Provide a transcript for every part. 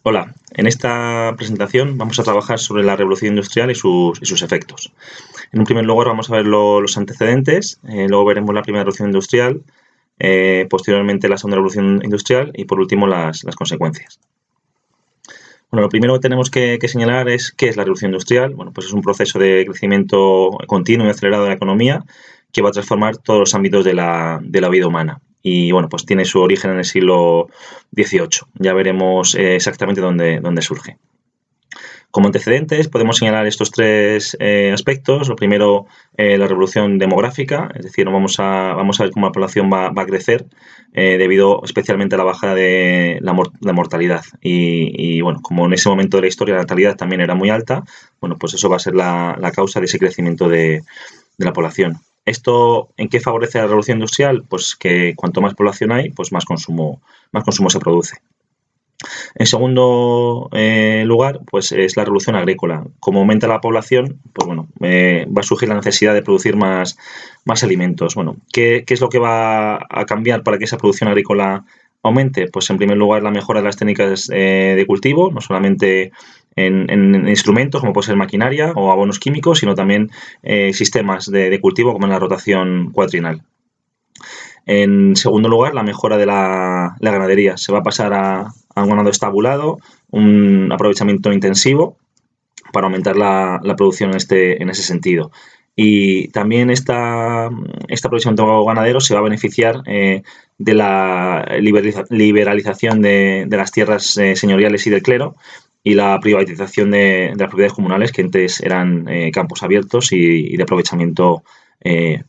Hola, en esta presentación vamos a trabajar sobre la revolución industrial y sus efectos. En un primer lugar vamos a ver los antecedentes, luego veremos la primera revolución industrial, posteriormente la segunda revolución industrial y por último las consecuencias. Bueno, lo primero que tenemos que señalar es qué es la revolución industrial. Bueno, pues es un proceso de crecimiento continuo y acelerado de la economía que va a transformar todos los ámbitos de la vida humana. Y bueno, pues tiene su origen en el siglo XVIII. Ya veremos exactamente dónde surge. Como antecedentes podemos señalar estos tres aspectos. Lo primero, la revolución demográfica, es decir, vamos a ver cómo la población va a crecer debido especialmente a la bajada de la mortalidad. Y, bueno, como en ese momento de la historia la natalidad también era muy alta, bueno, pues eso va a ser la causa de ese crecimiento de la población. ¿Esto en qué favorece la revolución industrial? Pues que cuanto más población hay, pues más consumo se produce. En segundo lugar, pues es la revolución agrícola. Como aumenta la población, pues bueno, va a surgir la necesidad de producir más alimentos. Bueno, ¿qué es lo que va a cambiar para que esa producción agrícola aumente? Pues en primer lugar la mejora de las técnicas de cultivo, no solamente en instrumentos como puede ser maquinaria o abonos químicos, sino también sistemas de cultivo como en la rotación cuatrinal. En segundo lugar, la mejora de la ganadería. Se va a pasar a un ganado estabulado, un aprovechamiento intensivo para aumentar la producción en ese sentido. Y también este aprovechamiento ganadero se va a beneficiar de la liberalización de las tierras señoriales y del clero y la privatización de las propiedades comunales que antes eran campos abiertos y de aprovechamiento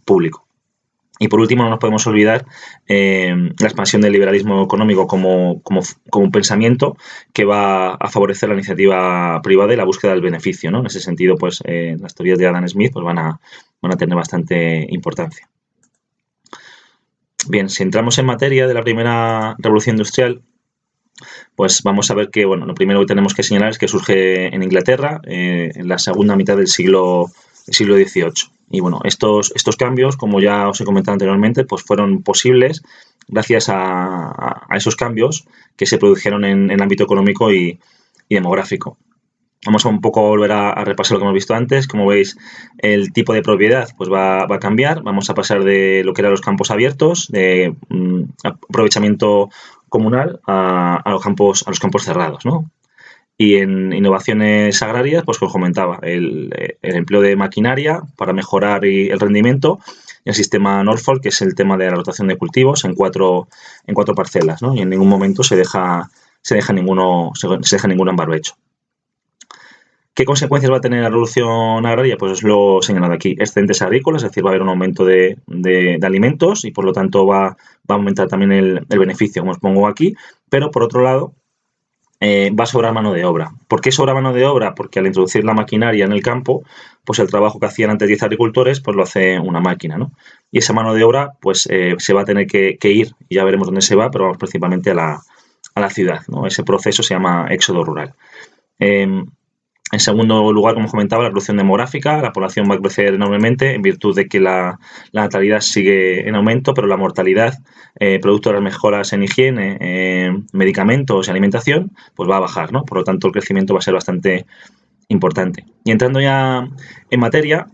público. Y por último, no nos podemos olvidar la expansión del liberalismo económico como un pensamiento que va a favorecer la iniciativa privada y la búsqueda del beneficio, ¿no? En ese sentido, pues las teorías de Adam Smith pues, van a tener bastante importancia. Bien, si entramos en materia de la primera revolución industrial, pues vamos a ver que, bueno, lo primero que tenemos que señalar es que surge en Inglaterra en la segunda mitad del siglo XVIII. Y bueno, estos cambios, como ya os he comentado anteriormente, pues fueron posibles gracias a esos cambios que se produjeron en el ámbito económico y demográfico. Vamos a un poco volver a repasar lo que hemos visto antes. Como veis, el tipo de propiedad pues va a cambiar. Vamos a pasar de lo que eran los campos abiertos, de aprovechamiento comunal, a los campos cerrados, ¿no? Y en innovaciones agrarias, pues como comentaba, el empleo de maquinaria para mejorar el rendimiento, y el sistema Norfolk, que es el tema de la rotación de cultivos en cuatro parcelas, ¿no? Y en ningún momento se deja ninguno en barbecho. ¿Qué consecuencias va a tener la revolución agraria? Pues es lo señalado aquí. Excedentes agrícolas, es decir, va a haber un aumento de alimentos y por lo tanto va a aumentar también el beneficio, como os pongo aquí. Pero por otro lado, va a sobrar mano de obra. ¿Por qué sobra mano de obra? Porque al introducir la maquinaria en el campo, pues el trabajo que hacían antes 10 agricultores, pues lo hace una máquina, ¿no? Y esa mano de obra, pues se va a tener que ir, y ya veremos dónde se va, pero vamos principalmente a la ciudad, ¿no? Ese proceso se llama éxodo rural. En segundo lugar, como comentaba, la revolución demográfica. La población va a crecer enormemente en virtud de que la natalidad sigue en aumento, pero la mortalidad, producto de las mejoras en higiene, medicamentos y alimentación, pues va a bajar, ¿no? Por lo tanto, el crecimiento va a ser bastante importante. Y entrando ya en materia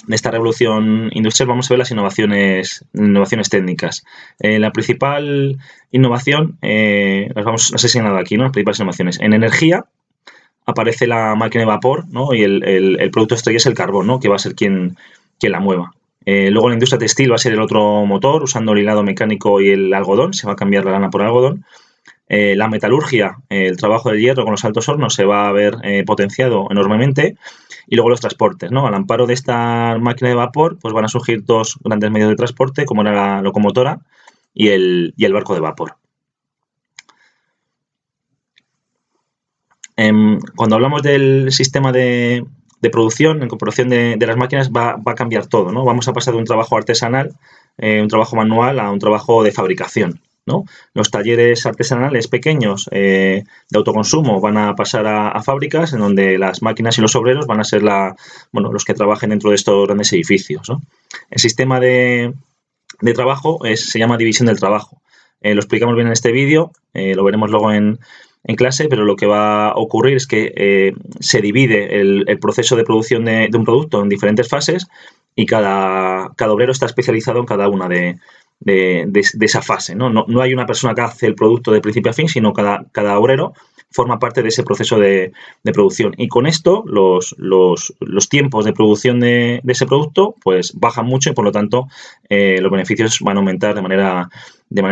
de esta revolución industrial, vamos a ver las innovaciones técnicas. La principal innovación, las he señalado aquí, ¿no? Las principales innovaciones. En energía, aparece la máquina de vapor, ¿no? Y el producto estrella es el carbón, ¿no? Que va a ser quien la mueva. Luego la industria textil va a ser el otro motor, usando el hilado mecánico y el algodón, se va a cambiar la lana por algodón. La metalurgia, el trabajo del hierro con los altos hornos se va a ver potenciado enormemente. Y luego los transportes, ¿no? Al amparo de esta máquina de vapor, pues van a surgir dos grandes medios de transporte, como era la locomotora y el barco de vapor. Cuando hablamos del sistema de producción, la incorporación de las máquinas va a cambiar todo, ¿no? Vamos a pasar de un trabajo artesanal, un trabajo manual, a un trabajo de fabricación, ¿no? Los talleres artesanales pequeños de autoconsumo van a pasar a fábricas en donde las máquinas y los obreros van a ser los que trabajen dentro de estos grandes edificios, ¿no? El sistema de trabajo se llama división del trabajo. Lo explicamos bien en este vídeo, lo veremos luego en en clase, pero lo que va a ocurrir es que se divide el proceso de producción de un producto en diferentes fases y cada obrero está especializado en cada una de esa fase, ¿no? No hay una persona que hace el producto de principio a fin, sino cada obrero forma parte de ese proceso de producción. Y con esto los tiempos de producción de ese producto pues bajan mucho y por lo tanto los beneficios van a aumentar de manera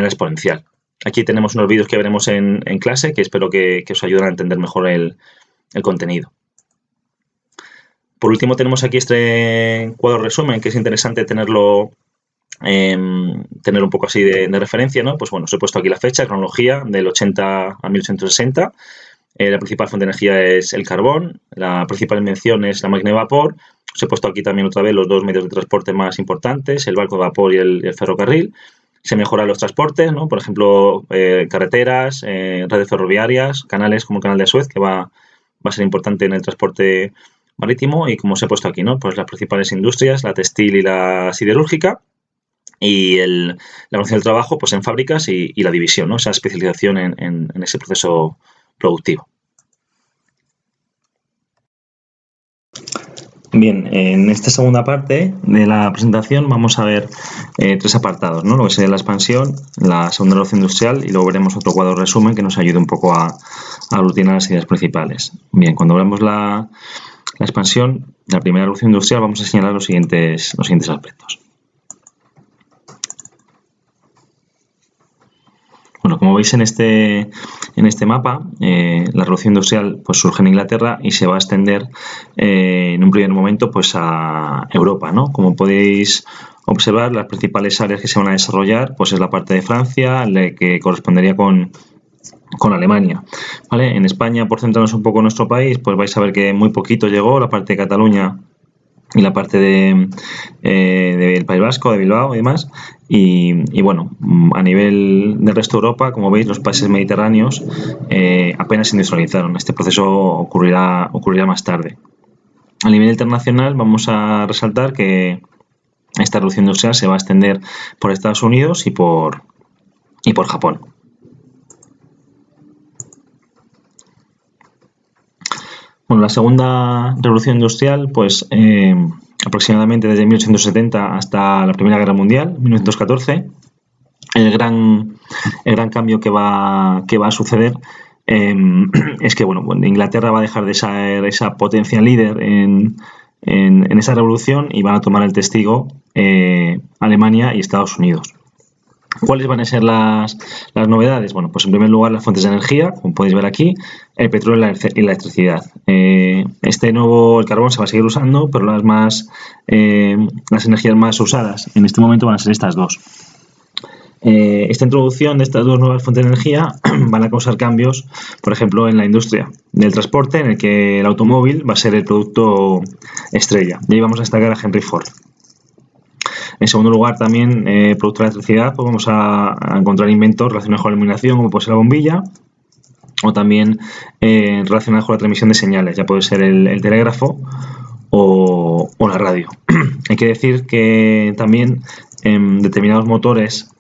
exponencial. Aquí tenemos unos vídeos que veremos en clase que espero que os ayuden a entender mejor el contenido. Por último tenemos aquí este cuadro resumen que es interesante tenerlo, tener un poco así de referencia, ¿no? Pues bueno, os he puesto aquí la fecha, cronología del 80 a 1860. La principal fuente de energía es el carbón, la principal invención es la máquina de vapor. Os he puesto aquí también otra vez los dos medios de transporte más importantes, el barco de vapor y el ferrocarril. Se mejoran los transportes, ¿no? Por ejemplo, carreteras, redes ferroviarias, canales como el canal de Suez, que va a ser importante en el transporte marítimo. Y como os he puesto aquí, ¿no? Pues las principales industrias, la textil y la siderúrgica, y la evolución del trabajo pues en fábricas y la división, ¿no? Esa especialización en ese proceso productivo. Bien, en esta segunda parte de la presentación vamos a ver tres apartados, ¿no? Lo que sería la expansión, la segunda revolución industrial y luego veremos otro cuadro resumen que nos ayude un poco a aglutinar las ideas principales. Bien, cuando hablamos la expansión, la primera revolución industrial, vamos a señalar los siguientes aspectos. Bueno, como veis en este mapa, la revolución industrial pues, surge en Inglaterra y se va a extender en un primer momento pues, a Europa, ¿no? Como podéis observar, las principales áreas que se van a desarrollar pues, es la parte de Francia, la que correspondería con Alemania, ¿vale? En España, por centrarnos un poco en nuestro país, pues vais a ver que muy poquito llegó la parte de Cataluña y la parte del País Vasco, de Bilbao y demás. Y bueno, a nivel del resto de Europa, como veis, los países mediterráneos apenas se industrializaron. Este proceso ocurrirá más tarde. A nivel internacional vamos a resaltar que esta revolución industrial se va a extender por Estados Unidos y por Japón. Bueno, la segunda revolución industrial, pues aproximadamente desde 1870 hasta la Primera Guerra Mundial, 1914, el gran cambio que va a suceder es que bueno, Inglaterra va a dejar de ser esa potencia líder en esa revolución y van a tomar el testigo Alemania y Estados Unidos. ¿Cuáles van a ser las novedades? Bueno, pues en primer lugar las fuentes de energía, como podéis ver aquí, el petróleo y la electricidad. El carbón se va a seguir usando, pero las energías más usadas en este momento van a ser estas dos. Esta introducción de estas dos nuevas fuentes de energía van a causar cambios, por ejemplo, en la industria del transporte, en el que el automóvil va a ser el producto estrella. Y ahí vamos a destacar a Henry Ford. En segundo lugar, también, producto de la electricidad, pues vamos a encontrar inventos relacionados con la iluminación, como puede ser la bombilla, o también relacionados con la transmisión de señales, ya puede ser el telégrafo o la radio. Hay que decir que también determinados motores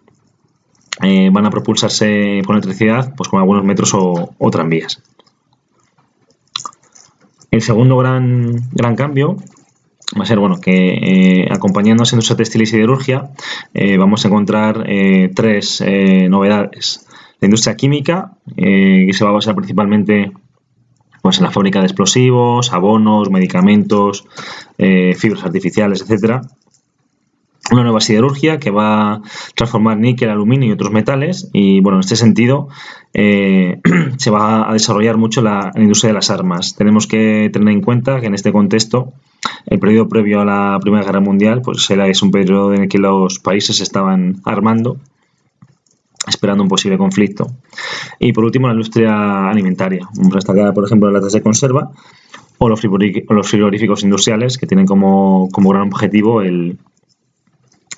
van a propulsarse con electricidad, pues con algunos metros o tranvías. El segundo gran cambio va a ser bueno que acompañándonos en industria textil y siderurgia vamos a encontrar tres novedades. La industria química, que se va a basar principalmente pues, en la fábrica de explosivos, abonos, medicamentos, fibras artificiales, etcétera. Una nueva siderurgia que va a transformar níquel, aluminio y otros metales y bueno, en este sentido se va a desarrollar mucho la industria de las armas. Tenemos que tener en cuenta que en este contexto el periodo previo a la Primera Guerra Mundial pues es un periodo en el que los países se estaban armando esperando un posible conflicto. Y por último la industria alimentaria. Vamos a destacar por ejemplo las latas de conserva o los frigoríficos industriales que tienen como gran objetivo el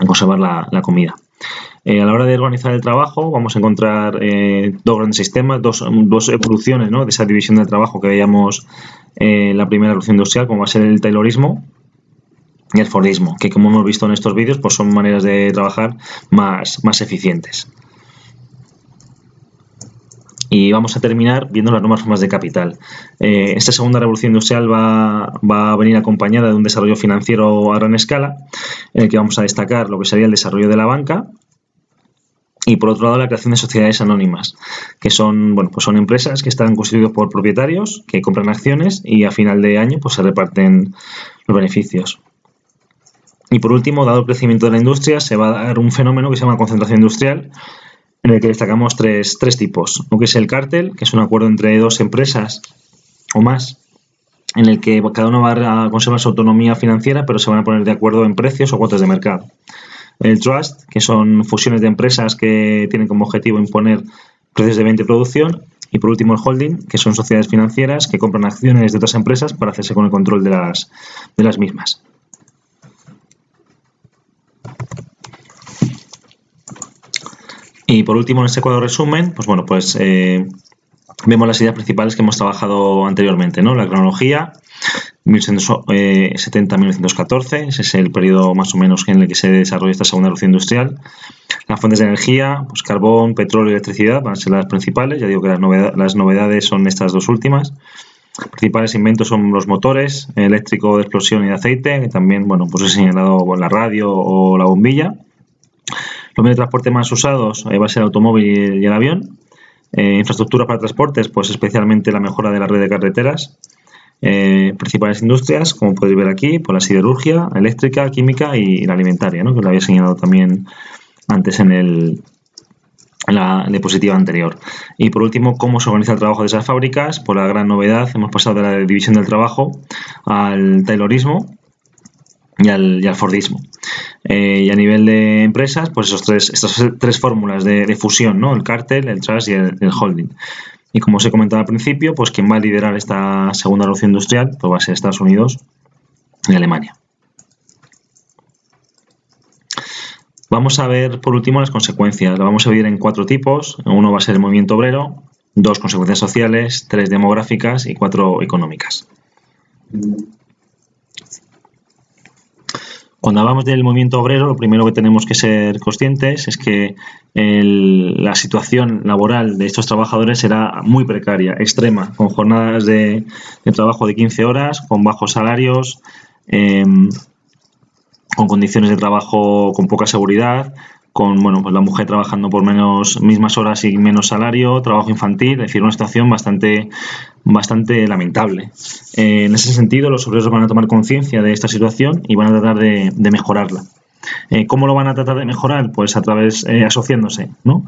conservar la comida. A la hora de organizar el trabajo vamos a encontrar dos grandes sistemas, dos evoluciones, ¿no? De esa división del trabajo que veíamos en la primera revolución industrial, como va a ser el taylorismo y el fordismo, que como hemos visto en estos vídeos pues son maneras de trabajar más eficientes. Y vamos a terminar viendo las nuevas formas de capital. Esta segunda revolución industrial va a venir acompañada de un desarrollo financiero a gran escala, en el que vamos a destacar lo que sería el desarrollo de la banca y, por otro lado, la creación de sociedades anónimas, que son, bueno, pues son empresas que están constituidas por propietarios que compran acciones y a final de año pues se reparten los beneficios. Y por último, dado el crecimiento de la industria, se va a dar un fenómeno que se llama concentración industrial, en el que destacamos tres tipos. Lo que es el cártel, que es un acuerdo entre dos empresas o más, en el que cada uno va a conservar su autonomía financiera, pero se van a poner de acuerdo en precios o cuotas de mercado. El trust, que son fusiones de empresas que tienen como objetivo imponer precios de venta y producción. Y por último, el holding, que son sociedades financieras que compran acciones de otras empresas para hacerse con el control de las mismas. Y por último, en este cuadro resumen, pues bueno, pues vemos las ideas principales que hemos trabajado anteriormente, ¿no? La cronología, 1870-1914, ese es el periodo más o menos en el que se desarrolla esta segunda revolución industrial. Las fuentes de energía, pues carbón, petróleo y electricidad van a ser las principales. Ya digo que las novedades son estas dos últimas. Los principales inventos son los motores, eléctrico de explosión y de aceite, que también, bueno, pues he señalado la radio o la bombilla. Los medios de transporte más usados va a ser el automóvil y el avión. Infraestructura para transportes, pues especialmente la mejora de la red de carreteras. Principales industrias, como podéis ver aquí, pues la siderurgia, eléctrica, química y la alimentaria, ¿no? Que lo había señalado también antes en la diapositiva anterior. Y por último, cómo se organiza el trabajo de esas fábricas. Por la gran novedad, hemos pasado de la división del trabajo al taylorismo y al fordismo. Y a nivel de empresas, pues estas tres fórmulas de fusión, ¿no? El cártel, el trust y el holding. Y como os he comentado al principio, pues quien va a liderar esta segunda revolución industrial pues va a ser Estados Unidos y Alemania. Vamos a ver por último las consecuencias. Las vamos a dividir en 4 tipos. Uno va a ser el movimiento obrero, 2 consecuencias sociales, 3 demográficas y 4 económicas. Cuando hablamos del movimiento obrero, lo primero que tenemos que ser conscientes es que la situación laboral de estos trabajadores era muy precaria, extrema, con jornadas de trabajo de 15 horas, con bajos salarios, con condiciones de trabajo con poca seguridad, con pues la mujer trabajando por mismas horas y menos salario, trabajo infantil, es decir, una situación bastante lamentable. En ese sentido, los obreros van a tomar conciencia de esta situación y van a tratar de mejorarla. ¿Cómo lo van a tratar de mejorar? Pues a través, asociándose, ¿no?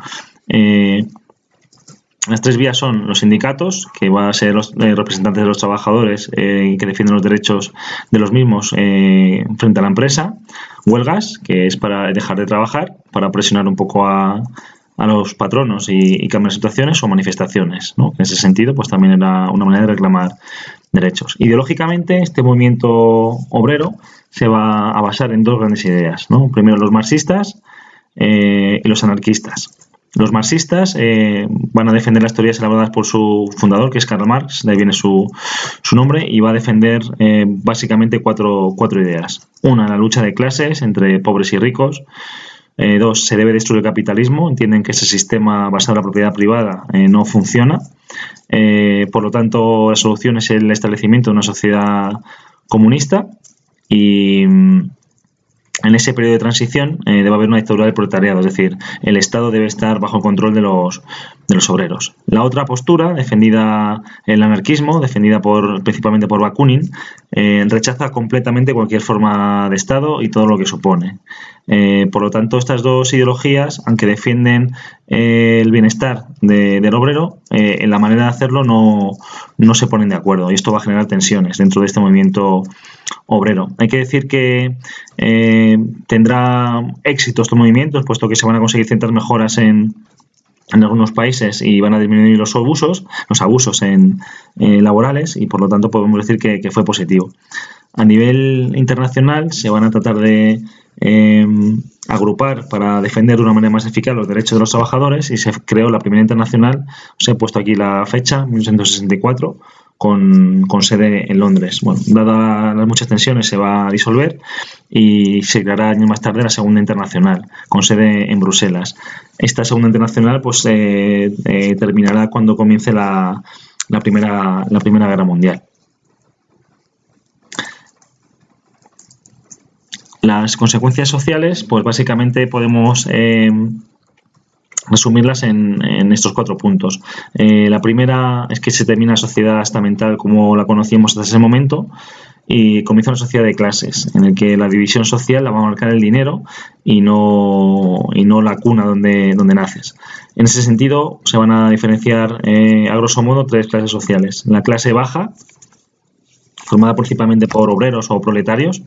Las 3 vías son los sindicatos, que van a ser los representantes de los trabajadores que defienden los derechos de los mismos frente a la empresa. Huelgas, que es para dejar de trabajar, para presionar un poco a los patronos y cambiar situaciones, o manifestaciones, ¿no? En ese sentido, pues también era una manera de reclamar derechos. Ideológicamente, este movimiento obrero se va a basar en 2 grandes ideas, ¿no? Primero, los marxistas y los anarquistas. Los marxistas van a defender las teorías elaboradas por su fundador, que es Karl Marx, de ahí viene su nombre, y va a defender básicamente cuatro ideas. Una, la lucha de clases entre pobres y ricos. 2, se debe destruir el capitalismo. Entienden que ese sistema basado en la propiedad privada no funciona. Por lo tanto, la solución es el establecimiento de una sociedad comunista y en ese periodo de transición debe haber una dictadura del proletariado, es decir, el Estado debe estar bajo el control de los obreros. La otra postura, defendida el anarquismo, defendida principalmente por Bakunin, rechaza completamente cualquier forma de Estado y todo lo que supone. Por lo tanto, estas 2 ideologías, aunque defienden el bienestar del obrero, en la manera de hacerlo no se ponen de acuerdo, y esto va a generar tensiones dentro de este movimiento obrero. Hay que decir que tendrá éxito estos movimientos, puesto que se van a conseguir ciertas mejoras en algunos países y van a disminuir los abusos laborales, y por lo tanto podemos decir que fue positivo. A nivel internacional se van a tratar de agrupar para defender de una manera más eficaz los derechos de los trabajadores, y se creó la primera internacional. Os he puesto aquí la fecha, 1964, con sede en Londres. Bueno, dadas las muchas tensiones, se va a disolver y se creará años más tarde la Segunda Internacional, con sede en Bruselas. Esta Segunda Internacional pues terminará cuando comience la Primera Guerra Mundial. Las consecuencias sociales, pues básicamente podemos resumirlas en estos 4 puntos. La primera es que se termina la sociedad estamental como la conocíamos hasta ese momento y comienza una sociedad de clases en el que la división social la va a marcar el dinero y no la cuna donde naces. En ese sentido se van a diferenciar a grosso modo 3 clases sociales. La clase baja, formada principalmente por obreros o proletarios,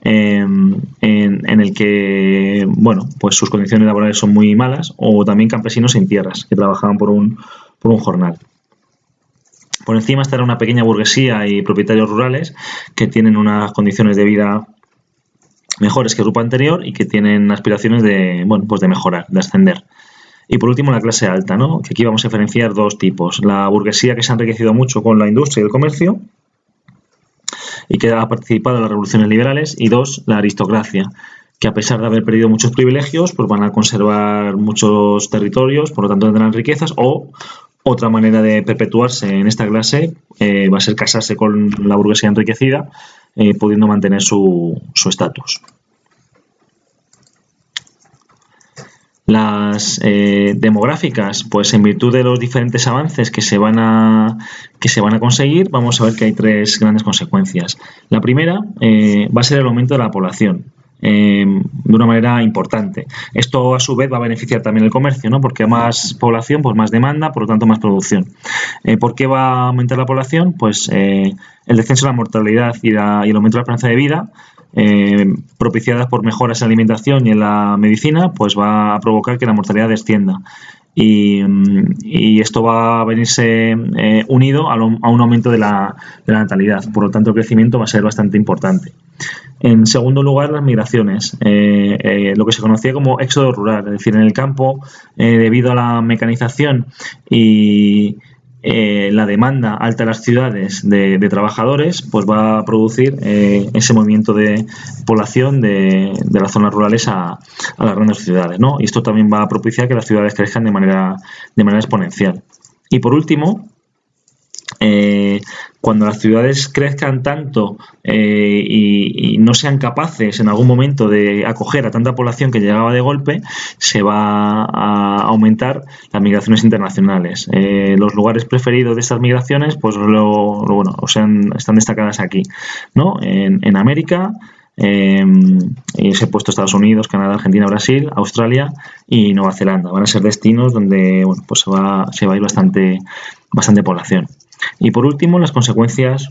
en el que, bueno, pues sus condiciones laborales son muy malas, o también campesinos sin tierras, que trabajaban por un jornal. Por encima estará una pequeña burguesía y propietarios rurales que tienen unas condiciones de vida mejores que el grupo anterior y que tienen aspiraciones de, bueno, pues de mejorar, de ascender. Y por último la clase alta, ¿no? Que aquí vamos a diferenciar 2 tipos. La burguesía, que se ha enriquecido mucho con la industria y el comercio y que ha participado en las revoluciones liberales, y 2, la aristocracia, que a pesar de haber perdido muchos privilegios, pues van a conservar muchos territorios, por lo tanto tendrán riquezas, o otra manera de perpetuarse en esta clase va a ser casarse con la burguesía enriquecida, pudiendo mantener su estatus. Las demográficas, pues en virtud de los diferentes avances que se van a conseguir, vamos a ver que hay 3 grandes consecuencias. La primera va a ser el aumento de la población, de una manera importante. Esto a su vez va a beneficiar también el comercio, ¿no? Porque a más población, pues más demanda, por lo tanto más producción. ¿Por qué va a aumentar la población? Pues el descenso de la mortalidad y el aumento de la esperanza de vida, propiciadas por mejoras en la alimentación y en la medicina, pues va a provocar que la mortalidad descienda. Y esto va a venirse unido a un aumento de la natalidad. Por lo tanto, el crecimiento va a ser bastante importante. En segundo lugar, las migraciones, lo que se conocía como éxodo rural, es decir, en el campo, debido a la mecanización y la demanda alta de las ciudades de trabajadores, pues va a producir ese movimiento de población de las zonas rurales a las grandes ciudades, ¿no? Y esto también va a propiciar que las ciudades crezcan de manera exponencial. Y por último, cuando las ciudades crezcan tanto y no sean capaces en algún momento de acoger a tanta población que llegaba de golpe, se va a aumentar las migraciones internacionales. Los lugares preferidos de estas migraciones, pues están destacadas aquí, ¿no? En América, y se ha puesto Estados Unidos, Canadá, Argentina, Brasil, Australia y Nueva Zelanda. Van a ser destinos donde, bueno, pues se va a ir bastante población. Y por último, las consecuencias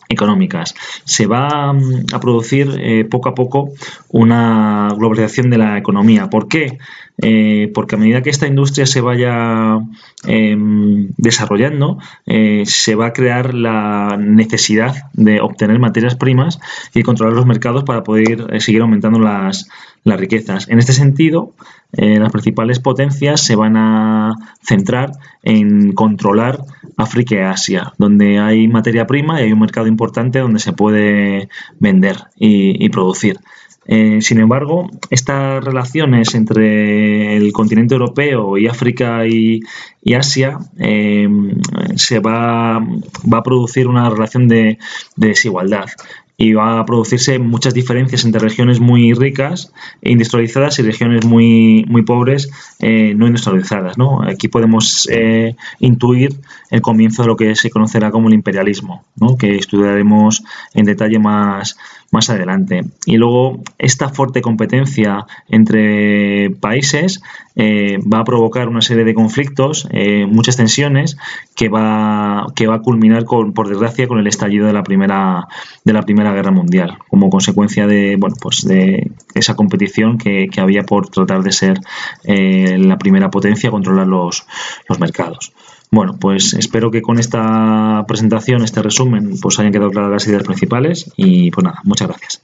económicas. Se va a producir poco a poco una globalización de la economía. ¿Por qué? Porque a medida que esta industria se vaya desarrollando, se va a crear la necesidad de obtener materias primas y controlar los mercados para poder seguir aumentando las riquezas. En este sentido, las principales potencias se van a centrar en controlar África y Asia, donde hay materia prima y hay un mercado importante donde se puede vender y producir. Sin embargo, estas relaciones entre el continente europeo y África y Asia se va a producir una relación de desigualdad. Y va a producirse muchas diferencias entre regiones muy ricas e industrializadas y regiones muy pobres no industrializadas, ¿no? Aquí podemos intuir el comienzo de lo que se conocerá como el imperialismo, ¿no? Que estudiaremos en detalle más adelante. Y luego esta fuerte competencia entre países va a provocar una serie de conflictos, muchas tensiones, que va a culminar por desgracia con el estallido de la primera Guerra Mundial, como consecuencia de esa competición que había por tratar de ser la primera potencia a controlar los mercados. Bueno, pues espero que con esta presentación, este resumen, pues hayan quedado claras las ideas principales y pues nada, muchas gracias.